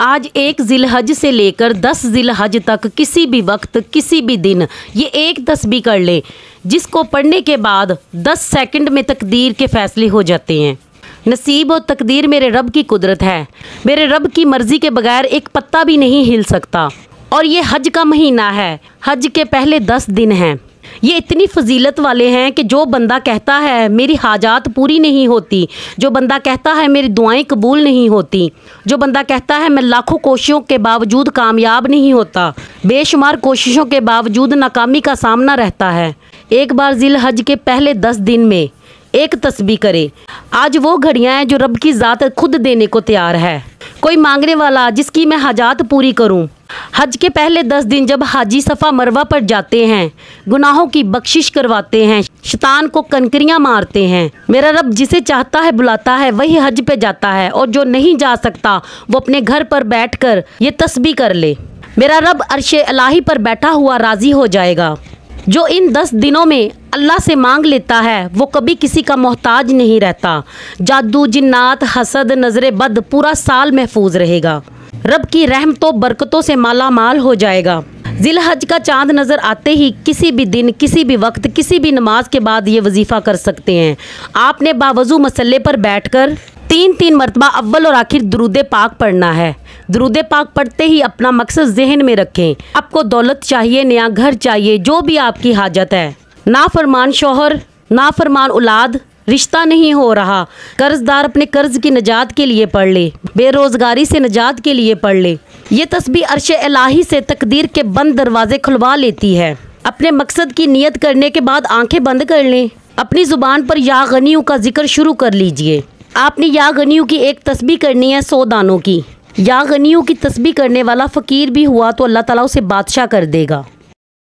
आज 1 ज़िलहज से लेकर 10 ज़िलहज तक किसी भी वक्त किसी भी दिन ये एक तस्बीह कर ले, जिसको पढ़ने के बाद 10 सेकंड में तकदीर के फैसले हो जाते हैं। नसीब और तकदीर मेरे रब की कुदरत है। मेरे रब की मर्ज़ी के बगैर एक पत्ता भी नहीं हिल सकता। और ये हज का महीना है, हज के पहले 10 दिन हैं। ये इतनी फजीलत वाले हैं कि जो बंदा कहता है मेरी हाजात पूरी नहीं होती, जो बंदा कहता है मेरी दुआएं कबूल नहीं होती, जो बंदा कहता है मैं लाखों कोशिशों के बावजूद कामयाब नहीं होता, बेशुमार कोशिशों के बावजूद नाकामी का सामना रहता है, एक बार ज़िलहज के पहले 10 दिन में एक तस्बीह करे। आज वो घड़ियाँ हैं जो रब की ज़ात खुद देने को तैयार है। कोई मांगने वाला जिसकी मैं हाजात पूरी करूं। हज के पहले 10 दिन जब हाजी सफ़ा मरवा पर जाते हैं, गुनाहों की बख्शिश करवाते हैं, शैतान को कनकरियाँ मारते हैं। मेरा रब जिसे चाहता है बुलाता है, वही हज पे जाता है, और जो नहीं जा सकता वो अपने घर पर बैठकर ये तस्बीह कर ले। मेरा रब अर्शे इलाही पर बैठा हुआ राज़ी हो जाएगा। जो इन 10 दिनों में अल्लाह से मांग लेता है वो कभी किसी का मोहताज नहीं रहता। जादू, जिन्नात, हसद, नज़रे बद पूरा साल महफूज रहेगा। रब की रहमतों बरकतों से माला माल हो जाएगा। ज़िलहज का चांद नज़र आते ही किसी भी दिन, किसी भी वक्त, किसी भी नमाज के बाद ये वजीफ़ा कर सकते हैं। आपने बावजू मसल्ले पर बैठकर 3-3 मरतबा अव्वल और आखिर दुरूद पाक पढ़ना है। दुरूद पाक पढ़ते ही अपना मकसद जहन में रखें। आपको दौलत चाहिए, नया घर चाहिए, जो भी आपकी हाजत है। नाफरमान शौहर, नाफरमान औलाद, रिश्ता नहीं हो रहा, कर्जदार अपने कर्ज की निजात के लिए पढ़ ले, बेरोज़गारी से निजात के लिए पढ़ ले। ये तस्बीह अर्शे इलाही से तकदीर के बंद दरवाजे खुलवा लेती है। अपने मकसद की नियत करने के बाद आंखें बंद कर लें। अपनी ज़ुबान पर या गनियों का जिक्र शुरू कर लीजिए। आपने या गनियों की एक तस्बीह करनी है 100 दानों की। या गनियों की तस्बीह करने वाला फ़कीर भी हुआ तो अल्लाह ताला उसे बादशाह कर देगा।